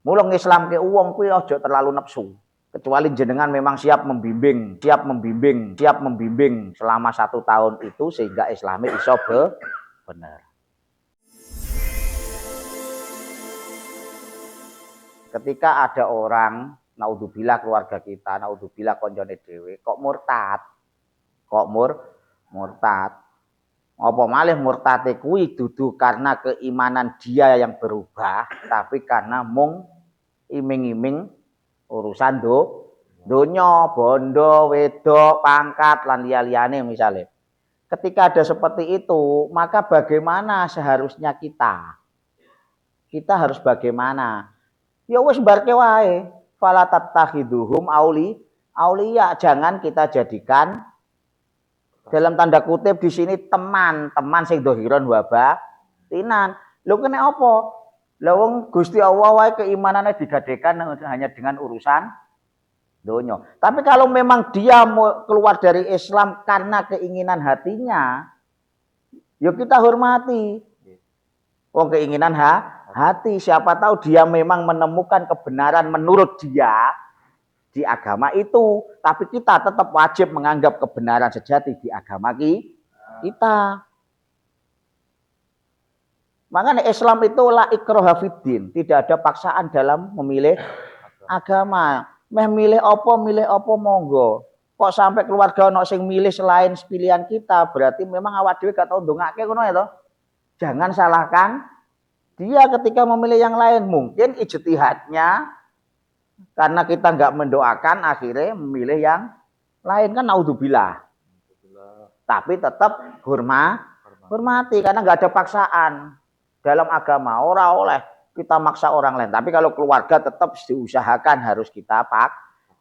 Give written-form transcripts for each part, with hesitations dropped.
Mula ngislamke wong kuwi aja terlalu nafsu. Kecuali jenengan memang siap membimbing selama 1 tahun itu sehingga Islami iso bener. Ketika ada orang, naudzubillah keluarga kita, naudzubillah koncone dhewe, kok murtad. Apa malih murtate kuwi dudu karena keimanan dia yang berubah, tapi karena mung iming-iming urusan donya, bondo, wedok, pangkat lan liya-liyane misalnya. Ketika ada seperti itu, maka bagaimana seharusnya kita? Kita harus bagaimana? Ya wis barke wae. Fala tattakhiduhum auliya, jangan kita jadikan dalam tanda kutip di sini teman sing dohiron wabah tinan. Lho kene apa? Lah wong Gusti Allah wae keimanannya digadekan hanya dengan urusan donya. Tapi kalau memang dia mau keluar dari Islam karena keinginan hatinya, ya kita hormati. Wong keinginan hati, siapa tahu dia memang menemukan kebenaran menurut dia di agama itu, tapi kita tetap wajib menganggap kebenaran sejati di agama kita. Makanya Islam itu la ikraha fiddin, tidak ada paksaan dalam memilih agama. Milih apa monggo. Kok sampai keluarga ono sing milih selain pilihan kita, berarti memang awak dhewe gak tau ndongake ngono ya toh. Jangan salahkan dia ketika memilih yang lain. Mungkin ijtihadnya karena kita nggak mendoakan akhirnya memilih yang lain kan naudzubillah. Tapi tetap hormati karena nggak ada paksaan dalam agama. Ora oleh kita maksa orang lain. Tapi kalau keluarga tetap diusahakan harus kita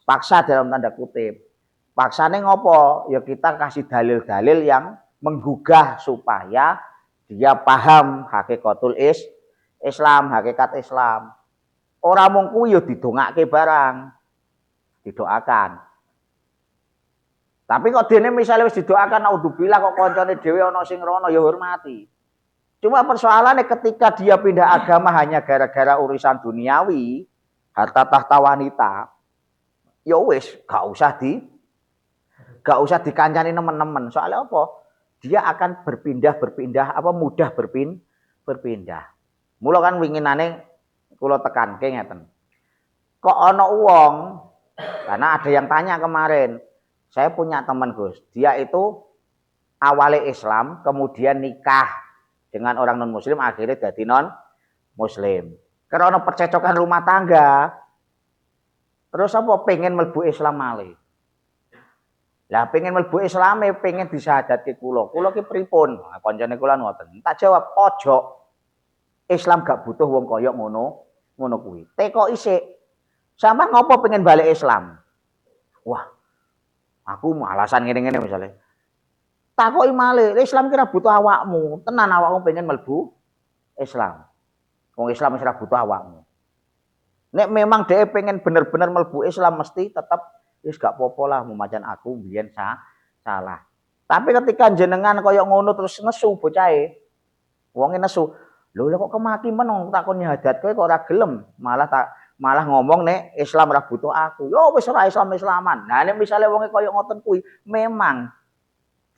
paksa dalam tanda kutip. Paksane ngopo? Ya kita kasih dalil-dalil yang menggugah supaya dia paham hakikatul Islam, hakikat Islam. Ora mung kuwi ya didongake barang. Didoakan. Tapi kok dene misalnya wis didoakan naudzubillah kok kancane dhewe ana sing rono ya hormati. Cuma persoalannya ketika dia pindah agama hanya gara-gara urusan duniawi, harta tahta wanita, ya wis gak usah dikancani nemen-nemen. Soalnya apa? Dia akan berpindah mudah berpindah. Mula kan winginane kula tekanke ngeten. Kok ana wong, karena ada yang tanya kemarin, saya punya teman Gus, dia itu awalnya Islam, kemudian nikah dengan orang non Muslim, akhirnya jadi non Muslim. Karena percecokan rumah tangga, terus apa pengen mlebu Islam malih. Lah pengen mlebu Islame, pengen disahadati kula ki pripun? Kancane kula ngoten. Tak jawab, ojo. Islam gak butuh wong koyok ngono kuwi. Teko isik. Sampeyan ngopo pengen balik Islam? Wah, aku alasan ngene-ngene misalnya. Takoki malih, Islam kira butuh awakmu. Tenan awakmu pengen mlebu Islam. Wong Islam wis ora butuh awakmu. Nek memang dhek pengen bener-bener mlebu Islam mesti tetap wis gak apa-apa lah macan aku biyen salah. Tapi ketika jenengan koyok ngono terus nesu bocahe. Wonge nesu. Lho kok kemaki men takon nyahadat kowe kok ora gelem, malah ngomong nek Islam ora butuh aku. Yo wis ora Islam-islaman. Nah nek misale wonge koyok ngoten kuwi memang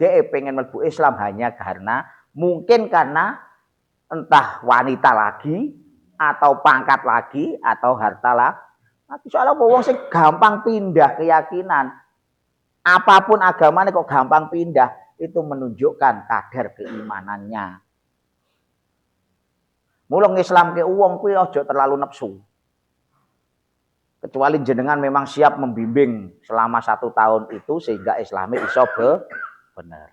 dhek pengen mlebu Islam hanya karena entah wanita lagi atau pangkat lagi atau harta lah. Tapi soalnya wong sing gampang pindah keyakinan. Apapun agamanya kok gampang pindah, itu menunjukkan kadar keimanannya. Mula ngislamke wong kuwi aja terlalu nafsu. Kecuali jenengan memang siap membimbing selama 1 tahun itu sehingga Islami iso bener.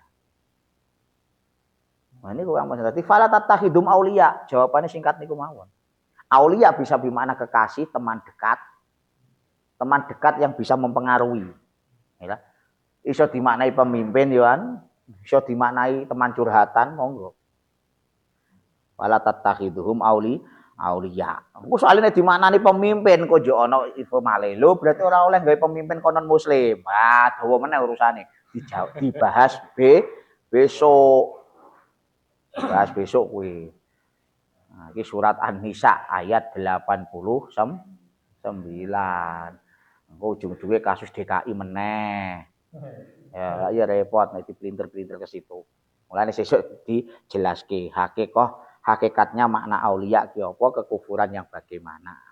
Nah ini kurang masalah. Fala tattakhidum auliya. Jawabannya singkat niku mawon. Auliya bisa bermakna kekasih, teman dekat yang bisa mempengaruhi. Ya. Iso dimaknai pemimpin yoan, iso dimaknai teman curhatan, monggo. Wala tattakhiduhum auliya. Aku soalnya dimaknani pemimpin kok yo ana info malih. Lho berarti ora oleh gawe pemimpin konon muslim. Ah, dawa meneh urusane. Dibahas besok. Bahas besok kuwi. Nah, ini surat An-Nisa ayat 89. Ujung-ujungnya kasus DKI meneh. Ya repot nanti pelintir-pelintir ke situ. Mulane sesuk dijelaske hakikatnya makna aulia ki apa, kekufuran yang bagaimana.